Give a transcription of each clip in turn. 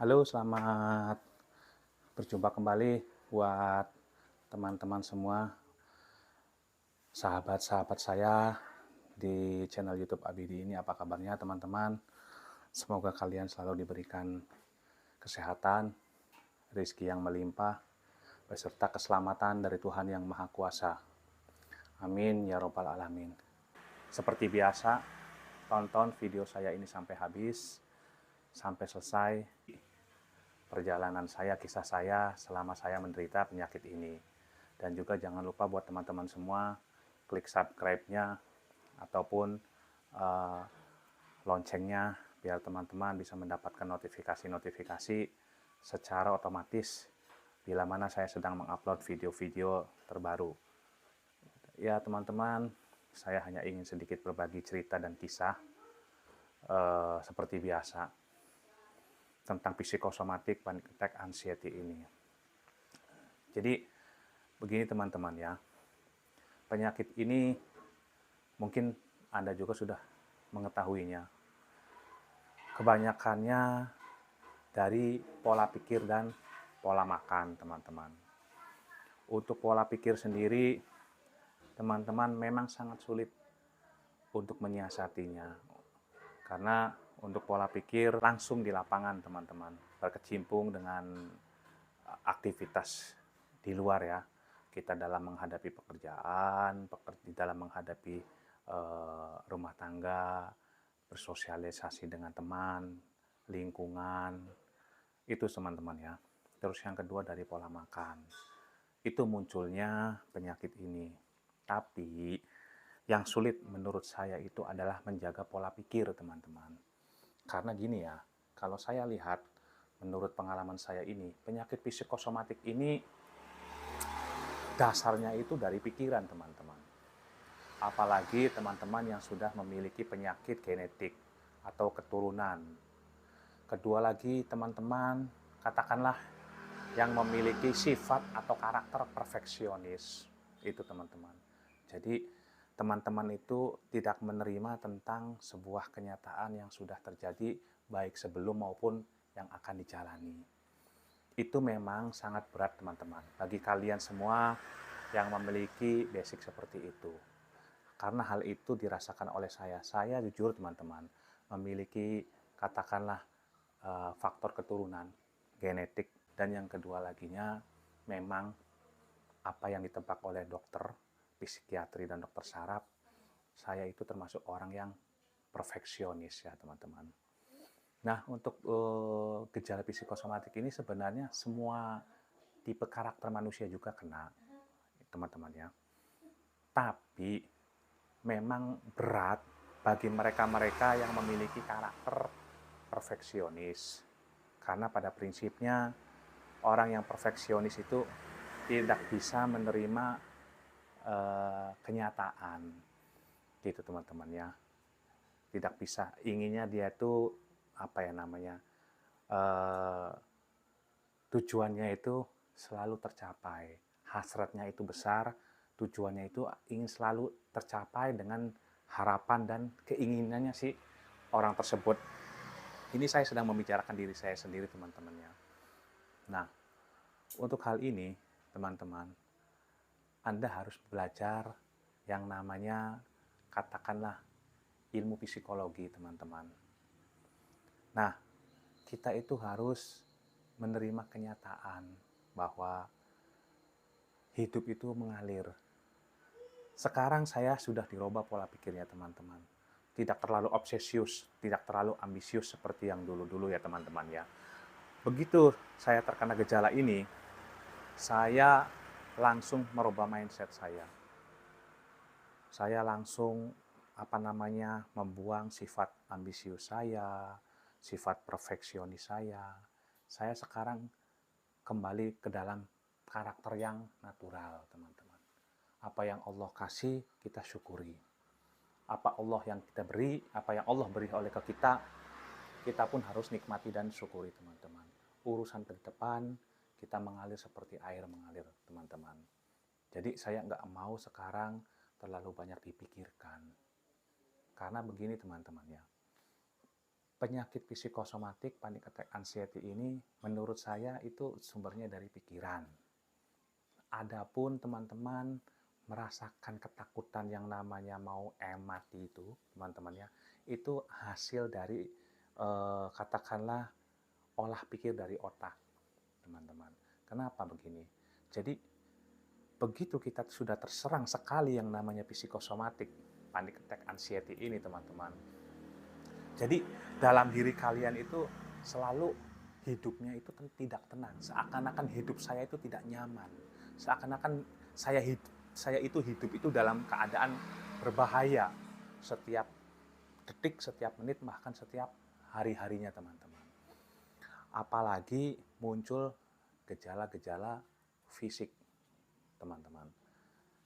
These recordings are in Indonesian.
Halo, selamat berjumpa kembali buat teman-teman semua, sahabat-sahabat saya di channel YouTube Abidi ini. Apa kabarnya teman-teman? Semoga kalian selalu diberikan kesehatan, rezeki yang melimpah, beserta keselamatan dari Tuhan Yang Maha Kuasa. Amin ya robbal alamin. Seperti biasa, tonton video saya ini sampai habis, sampai selesai perjalanan saya, kisah saya selama saya menderita penyakit ini. Dan juga jangan lupa buat teman-teman semua, klik subscribe-nya ataupun uh, loncengnya biar teman-teman bisa mendapatkan notifikasi-notifikasi secara otomatis bila mana saya sedang mengupload video-video terbaru. Ya teman-teman, saya hanya ingin sedikit berbagi cerita dan kisah seperti biasa tentang psikosomatik panic attack anxiety ini. Jadi begini teman-teman ya, penyakit ini mungkin Anda juga sudah mengetahuinya. Kebanyakannya dari pola pikir dan pola makan teman-teman. Untuk pola pikir sendiri, teman-teman memang sangat sulit untuk menyiasatinya. Karena untuk pola pikir langsung di lapangan teman-teman, berkecimpung dengan aktivitas di luar ya. Kita dalam menghadapi pekerjaan, dalam menghadapi rumah tangga, bersosialisasi dengan teman, lingkungan, itu teman-teman ya. Terus yang kedua dari pola makan. Itu munculnya penyakit ini. Tapi yang sulit menurut saya itu adalah menjaga pola pikir teman-teman. Karena gini ya, kalau saya lihat menurut pengalaman saya ini, penyakit psikosomatik ini dasarnya itu dari pikiran teman-teman. Apalagi teman-teman yang sudah memiliki penyakit genetik atau keturunan. Kedua lagi teman-teman, katakanlah yang memiliki sifat atau karakter perfeksionis. Itu teman-teman. Jadi teman-teman itu tidak menerima tentang sebuah kenyataan yang sudah terjadi baik sebelum maupun yang akan dijalani. Itu memang sangat berat teman-teman. Bagi kalian semua yang memiliki basic seperti itu. Karena hal itu dirasakan oleh saya. Saya jujur teman-teman, memiliki katakanlah faktor keturunan, genetik, dan yang kedua laginya memang apa yang ditebak oleh dokter, psikiatri dan dokter saraf, saya itu termasuk orang yang perfeksionis ya teman-teman. Nah untuk gejala psikosomatik ini sebenarnya semua tipe karakter manusia juga kena teman-teman ya. Tapi memang berat bagi mereka-mereka yang memiliki karakter perfeksionis. Karena pada prinsipnya orang yang perfeksionis itu tidak bisa menerima kenyataan. Gitu teman-teman ya. Tidak bisa, inginnya dia itu apa ya namanya? eh, Tujuannya itu selalu tercapai. Hasratnya itu besar, tujuannya itu ingin selalu tercapai dengan harapan dan keinginannya si orang tersebut. Ini saya sedang membicarakan diri saya sendiri teman-temannya. Nah, untuk hal ini teman-teman, Anda harus belajar yang namanya katakanlah ilmu psikologi teman-teman. Nah, kita itu harus menerima kenyataan bahwa hidup itu mengalir. Sekarang saya sudah dirubah pola pikirnya teman-teman. Tidak terlalu obsesius, tidak terlalu ambisius seperti yang dulu-dulu ya teman-teman ya. Begitu saya terkena gejala ini, saya langsung merubah mindset saya. Saya langsung membuang sifat ambisius saya, sifat perfeksionis saya. Saya sekarang kembali ke dalam karakter yang natural, teman-teman. Apa yang Allah kasih, kita syukuri. Apa Allah yang kita beri, apa yang Allah beri oleh ke kita pun harus nikmati dan syukuri, teman-teman. Urusan ke depan, kita mengalir seperti air mengalir, teman-teman. Jadi saya nggak mau sekarang terlalu banyak dipikirkan. Karena begini teman-teman ya, penyakit psikosomatik, panic attack anxiety ini menurut saya itu sumbernya dari pikiran. Adapun teman-teman merasakan ketakutan yang namanya mau mati itu, teman-teman ya, itu hasil dari katakanlah olah pikir dari otak, teman-teman. Kenapa begini? Jadi begitu kita sudah terserang sekali yang namanya psikosomatik, panic attack anxiety ini, teman-teman. Jadi dalam diri kalian itu selalu hidupnya itu tidak tenang. Seakan-akan hidup saya itu tidak nyaman. Seakan-akan saya itu hidup itu dalam keadaan berbahaya setiap detik, setiap menit, bahkan setiap hari-harinya, teman-teman. Apalagi muncul gejala-gejala fisik, teman-teman.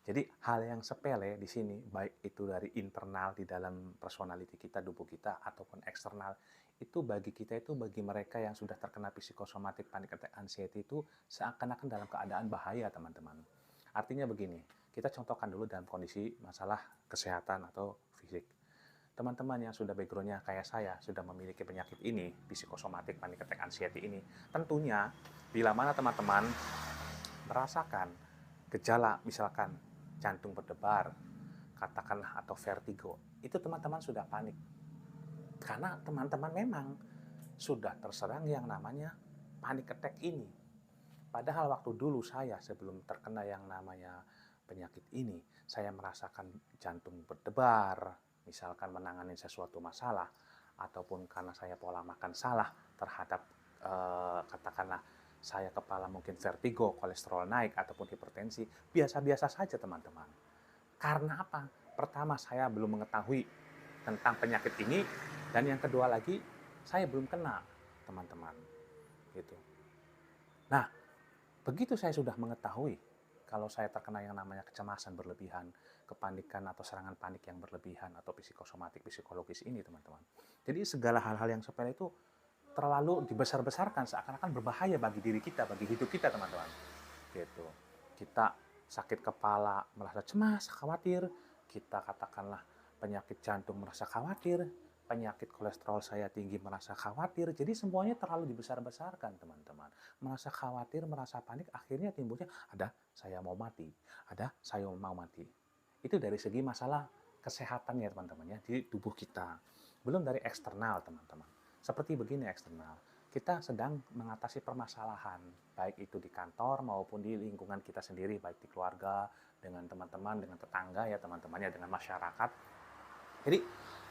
Jadi hal yang sepele di sini, baik itu dari internal di dalam personality kita, tubuh kita, ataupun eksternal, itu bagi kita itu, bagi mereka yang sudah terkena psikosomatik panic attack anxiety itu seakan-akan dalam keadaan bahaya, teman-teman. Artinya begini, kita contohkan dulu dalam kondisi masalah kesehatan atau fisik. Teman-teman yang sudah background-nya kayak saya, sudah memiliki penyakit ini, psikosomatik panic attack anxiety ini, tentunya bila mana teman-teman merasakan gejala misalkan jantung berdebar, katakanlah, atau vertigo, itu teman-teman sudah panik. Karena teman-teman memang sudah terserang yang namanya panic attack ini. Padahal waktu dulu saya sebelum terkena yang namanya penyakit ini, saya merasakan jantung berdebar, misalkan menangani sesuatu masalah, ataupun karena saya pola makan salah terhadap katakanlah saya kepala mungkin vertigo, kolesterol naik, ataupun hipertensi, biasa-biasa saja, teman-teman. Karena apa? Pertama, saya belum mengetahui tentang penyakit ini, dan yang kedua lagi, saya belum kena, teman-teman. Gitu. Nah, begitu saya sudah mengetahui kalau saya terkena yang namanya kecemasan berlebihan, kepanikan atau serangan panik yang berlebihan, atau psikosomatik, psikologis ini, teman-teman. Jadi segala hal-hal yang sepele itu terlalu dibesar-besarkan, seakan-akan berbahaya bagi diri kita, bagi hidup kita, teman-teman. Gitu. Kita sakit kepala merasa cemas, khawatir, kita katakanlah penyakit jantung merasa khawatir, penyakit kolesterol saya tinggi merasa khawatir. Jadi semuanya terlalu dibesar-besarkan, teman-teman. Merasa khawatir, merasa panik, akhirnya timbulnya ada saya mau mati, ada saya mau mati. Itu dari segi masalah kesehatannya, teman-teman ya, di tubuh kita. Belum dari eksternal, teman-teman. Seperti begini eksternal, kita sedang mengatasi permasalahan, baik itu di kantor maupun di lingkungan kita sendiri, baik di keluarga, dengan teman-teman, dengan tetangga ya teman-temannya, dengan masyarakat. Jadi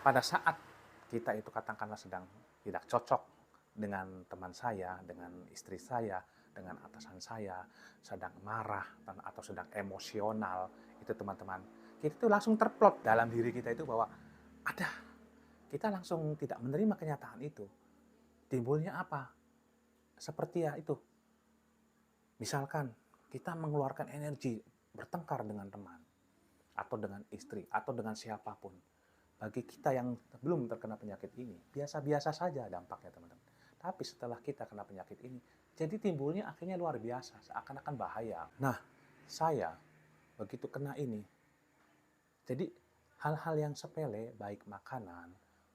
pada saat kita itu katakanlah sedang tidak cocok dengan teman saya, dengan istri saya, dengan atasan saya, sedang marah atau sedang emosional, itu teman-teman, kita itu langsung terplot dalam diri kita itu bahwa kita langsung tidak menerima kenyataan itu. Timbulnya apa? Seperti ya itu. Misalkan kita mengeluarkan energi bertengkar dengan teman, atau dengan istri, atau dengan siapapun. Bagi kita yang belum terkena penyakit ini, biasa-biasa saja dampaknya, teman-teman. Tapi setelah kita kena penyakit ini, jadi timbulnya akhirnya luar biasa, seakan-akan bahaya. Nah, saya begitu kena ini, jadi hal-hal yang sepele, baik makanan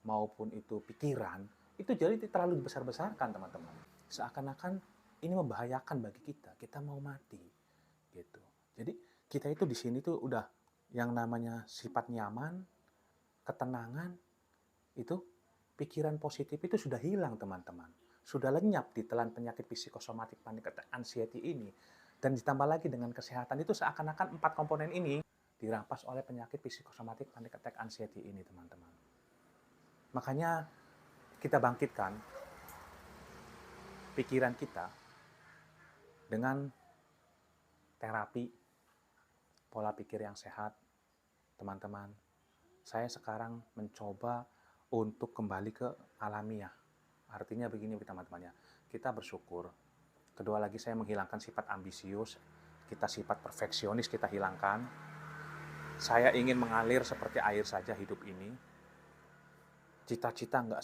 maupun itu pikiran, itu jadi terlalu dibesar-besarkan, teman-teman. Seakan-akan ini membahayakan bagi kita, kita mau mati, gitu. Jadi kita itu di sini tuh udah yang namanya sifat nyaman, ketenangan, itu pikiran positif itu sudah hilang, teman-teman. Sudah lenyap ditelan penyakit psikosomatik panic attack anxiety ini. Dan ditambah lagi dengan kesehatan itu seakan-akan 4 komponen ini dirampas oleh penyakit psikosomatik panic attack anxiety ini, teman-teman. Makanya kita bangkitkan pikiran kita dengan terapi pola pikir yang sehat, teman-teman. Saya sekarang mencoba untuk kembali ke alamiah. Artinya begini, teman-teman ya, kita bersyukur. Kedua lagi, saya menghilangkan sifat ambisius, kita sifat perfeksionis kita hilangkan. Saya ingin mengalir seperti air saja hidup ini. Cita-cita nggak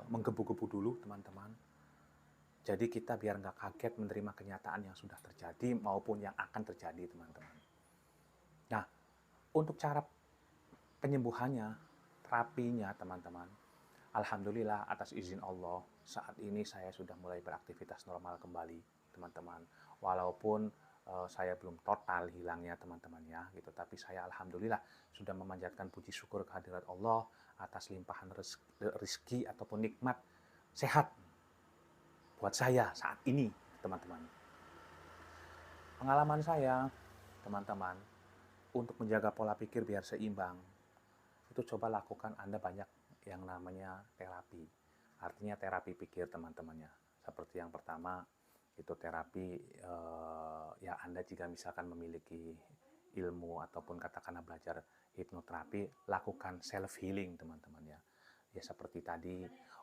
menggebu-gebu dulu, teman-teman. Jadi kita biar nggak kaget menerima kenyataan yang sudah terjadi maupun yang akan terjadi, teman-teman. Nah, untuk cara penyembuhannya, terapinya, teman-teman, Alhamdulillah atas izin Allah, saat ini saya sudah mulai beraktivitas normal kembali, teman-teman. Walaupun saya belum total hilangnya teman-teman ya, gitu. Tapi saya alhamdulillah sudah memanjatkan puji syukur kehadirat Allah atas limpahan rezeki ataupun nikmat sehat buat saya saat ini, teman-teman. Pengalaman saya, teman-teman, untuk menjaga pola pikir biar seimbang, itu coba lakukan Anda banyak yang namanya terapi. Artinya terapi pikir teman-temannya. Seperti yang pertama, itu terapi ya Anda jika misalkan memiliki ilmu ataupun katakanlah belajar hipnoterapi, lakukan self healing teman-teman ya. Ya seperti tadi,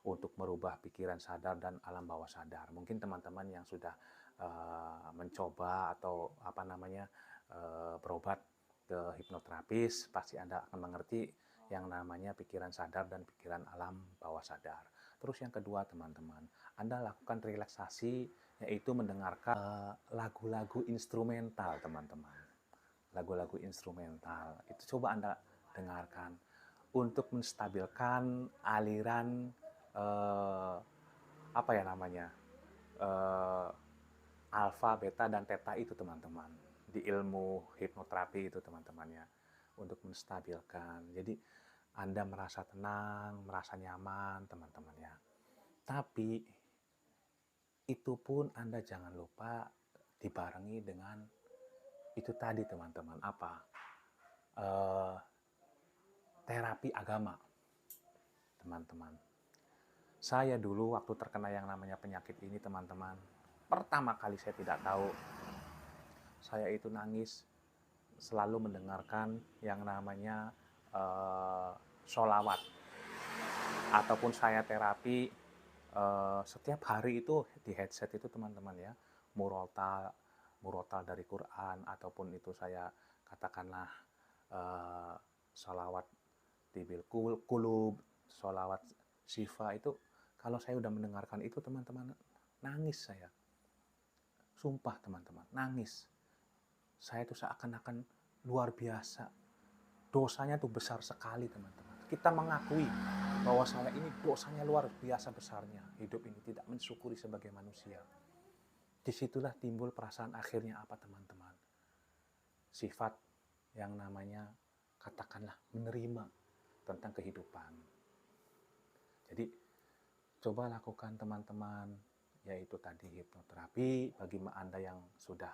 untuk merubah pikiran sadar dan alam bawah sadar. Mungkin teman-teman yang sudah mencoba atau apa namanya berobat ke hipnoterapis, pasti Anda akan mengerti yang namanya pikiran sadar dan pikiran alam bawah sadar. Terus yang kedua teman-teman, Anda lakukan relaksasi, yaitu mendengarkan lagu-lagu instrumental teman-teman. Lagu-lagu instrumental, itu coba Anda dengarkan untuk menstabilkan aliran apa ya namanya, alfa, beta, dan theta itu teman-teman. Di ilmu hipnoterapi itu teman-temannya. Untuk menstabilkan. Jadi Anda merasa tenang, merasa nyaman teman-teman ya. Tapi itu pun Anda jangan lupa dibarengi dengan itu tadi teman-teman. Apa? Terapi agama teman-teman. Saya dulu waktu terkena yang namanya penyakit ini teman-teman, pertama kali saya tidak tahu, saya itu nangis selalu mendengarkan yang namanya sholawat. Ataupun saya terapi setiap hari itu di headset itu teman-teman ya, murotal dari Quran, ataupun itu saya katakanlah sholawat tibil kulub, sholawat syifa itu, kalau saya udah mendengarkan itu teman-teman, nangis saya. Sumpah teman-teman, nangis. Saya itu seakan-akan luar biasa. Dosanya tuh besar sekali teman-teman. Kita mengakui bahwa saya ini dosanya luar biasa besarnya. Hidup ini tidak mensyukuri sebagai manusia. Disitulah timbul perasaan akhirnya apa teman-teman? Sifat yang namanya katakanlah menerima tentang kehidupan. Jadi coba lakukan teman-teman, yaitu tadi hipnoterapi bagi Anda yang sudah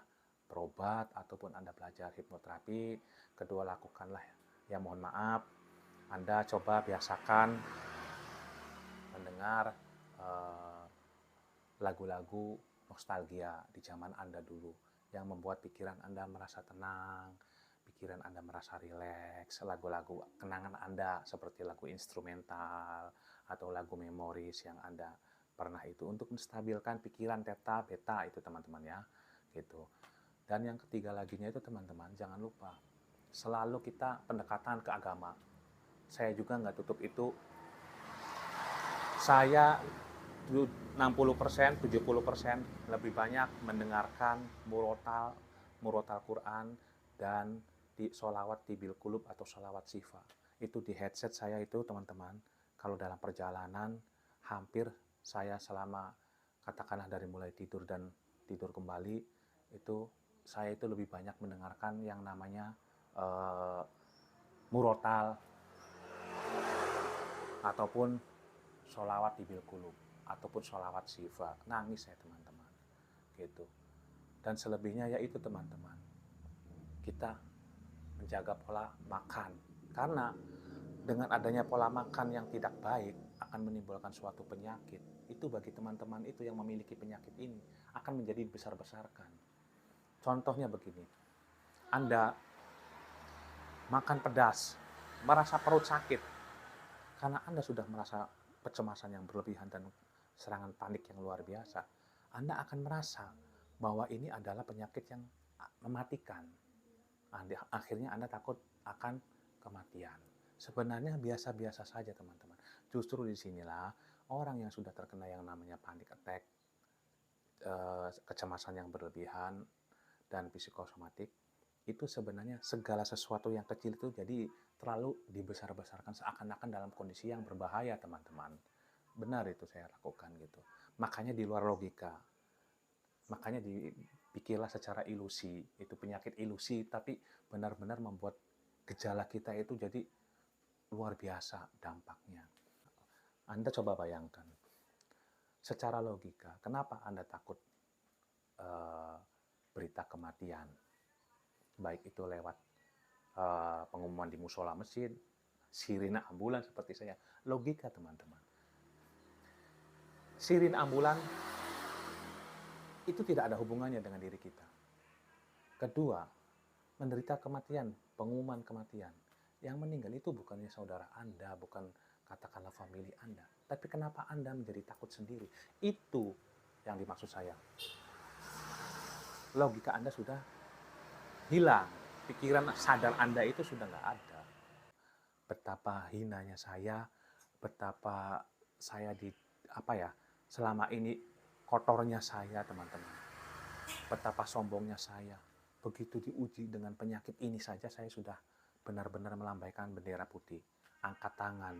berobat ataupun Anda belajar hipnoterapi. Kedua, lakukanlah ya, mohon maaf, Anda coba biasakan mendengar lagu-lagu nostalgia di zaman Anda dulu yang membuat pikiran Anda merasa tenang, pikiran Anda merasa rileks, lagu-lagu kenangan Anda seperti lagu instrumental atau lagu memoris yang Anda pernah itu, untuk menstabilkan pikiran theta, beta itu teman-teman ya, gitu. Dan yang ketiga laginya itu teman-teman, jangan lupa selalu kita pendekatan ke agama. Saya juga nggak tutup itu. Saya 60%, 70% lebih banyak mendengarkan murotal Quran dan di sholawat tibil kulub atau sholawat syifa. Itu di headset saya itu teman-teman. Kalau dalam perjalanan, hampir saya selama katakanlah dari mulai tidur dan tidur kembali, itu saya itu lebih banyak mendengarkan yang namanya murotal ataupun sholawat tibil kulub ataupun sholawat syifa. Nangis saya teman-teman, gitu. Dan selebihnya yaitu teman-teman, kita menjaga pola makan, karena dengan adanya pola makan yang tidak baik akan menimbulkan suatu penyakit. Itu bagi teman-teman itu yang memiliki penyakit ini akan menjadi dibesar-besarkan. Contohnya begini, Anda makan pedas, merasa perut sakit karena Anda sudah merasa kecemasan yang berlebihan dan serangan panik yang luar biasa. Anda akan merasa bahwa ini adalah penyakit yang mematikan. Akhirnya Anda takut akan kematian. Sebenarnya biasa-biasa saja teman-teman. Justru disinilah orang yang sudah terkena yang namanya panic attack, kecemasan yang berlebihan, dan psikosomatik, itu sebenarnya segala sesuatu yang kecil itu jadi terlalu dibesar-besarkan seakan-akan dalam kondisi yang berbahaya teman-teman. benar itu saya lakukan gitu. Makanya di luar logika. Makanya dipikirlah secara ilusi. Itu penyakit ilusi, tapi benar-benar membuat gejala kita itu jadi luar biasa dampaknya. Anda coba bayangkan, secara logika, kenapa Anda takut berita kematian? Baik itu lewat pengumuman di musola masjid, sirine ambulan seperti saya. Logika, teman-teman. Sirine ambulan itu tidak ada hubungannya dengan diri kita. Kedua, menderita kematian, pengumuman kematian. Yang meninggal itu bukannya saudara Anda, bukan katakanlah famili Anda. Tapi kenapa Anda menjadi takut sendiri? Itu yang dimaksud saya. Logika Anda sudah hilang. Pikiran sadar Anda itu sudah nggak ada. Betapa hinanya saya, betapa saya selama ini kotornya saya, teman-teman. Betapa sombongnya saya. Begitu diuji dengan penyakit ini saja, saya sudah benar-benar melambaikan bendera putih. Angkat tangan.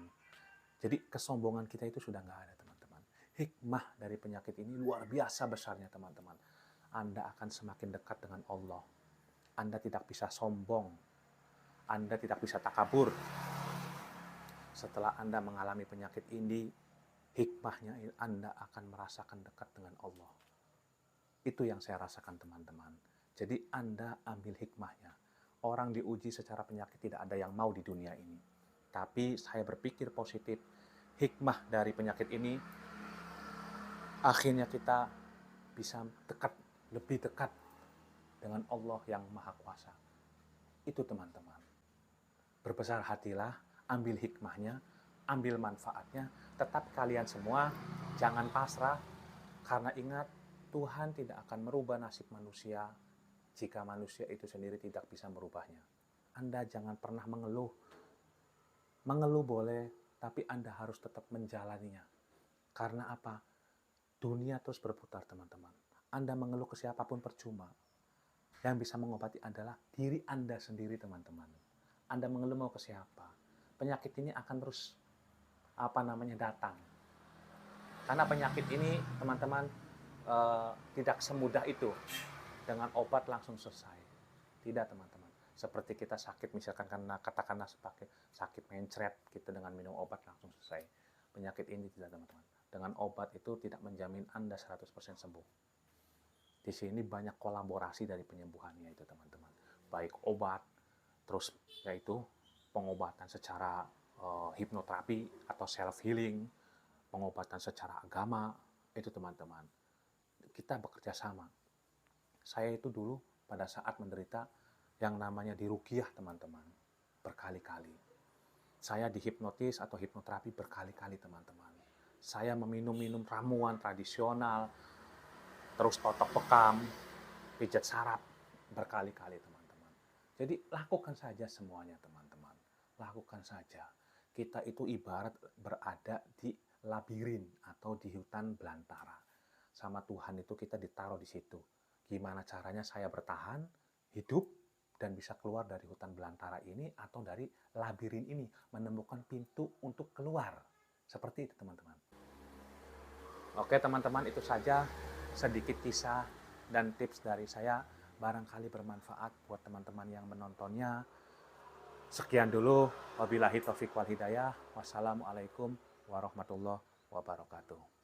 Jadi kesombongan kita itu sudah nggak ada, teman-teman. Hikmah dari penyakit ini luar biasa besarnya, teman-teman. Anda akan semakin dekat dengan Allah. Anda tidak bisa sombong. Anda tidak bisa takabur. Setelah Anda mengalami penyakit ini, hikmahnya Anda akan merasakan dekat dengan Allah. Itu yang saya rasakan, teman-teman. Jadi Anda ambil hikmahnya. Orang diuji secara penyakit tidak ada yang mau di dunia ini. Tapi saya berpikir positif. Hikmah dari penyakit ini, akhirnya kita bisa lebih dekat dengan Allah yang Maha Kuasa. Itu, teman-teman. Berbesar hatilah, ambil hikmahnya, ambil manfaatnya. Tetap kalian semua jangan pasrah, karena ingat, Tuhan tidak akan merubah nasib manusia jika manusia itu sendiri tidak bisa merubahnya. Anda jangan pernah mengeluh. Mengeluh boleh, tapi Anda harus tetap menjalaninya. Karena apa? Dunia terus berputar, teman-teman. Anda mengeluh ke siapapun percuma. Yang bisa mengobati adalah diri Anda sendiri, teman-teman. Anda mengeluh mau ke siapa? Penyakit ini akan terus datang. Karena penyakit ini, teman-teman, tidak semudah itu dengan obat langsung selesai. Tidak, teman-teman. Seperti kita sakit, misalkan katakanlah sakit mencret, kita dengan minum obat langsung selesai. Penyakit ini tidak, teman-teman. Dengan obat itu tidak menjamin Anda 100% sembuh. Di sini banyak kolaborasi dari penyembuhannya itu, teman-teman. Baik obat, terus yaitu pengobatan secara hipnoterapi atau self-healing, pengobatan secara agama, itu, teman-teman. Kita bekerja sama. Saya itu dulu pada saat menderita yang namanya diruqyah, teman-teman, berkali-kali. Saya dihipnotis atau hipnoterapi berkali-kali, teman-teman. Saya meminum ramuan tradisional, terus totok bekam, pijat saraf berkali-kali, teman-teman. Jadi lakukan saja semuanya, teman-teman. Lakukan saja. Kita itu ibarat berada di labirin atau di hutan belantara. Sama Tuhan itu kita ditaruh di situ. Gimana caranya saya bertahan, hidup, dan bisa keluar dari hutan belantara ini atau dari labirin ini, menemukan pintu untuk keluar. Seperti itu, teman-teman. Oke, teman-teman, itu saja sedikit kisah dan tips dari saya. Barangkali bermanfaat buat teman-teman yang menontonnya. Sekian dulu. Wabillahi taufiq wal hidayah. Wassalamualaikum warahmatullahi wabarakatuh.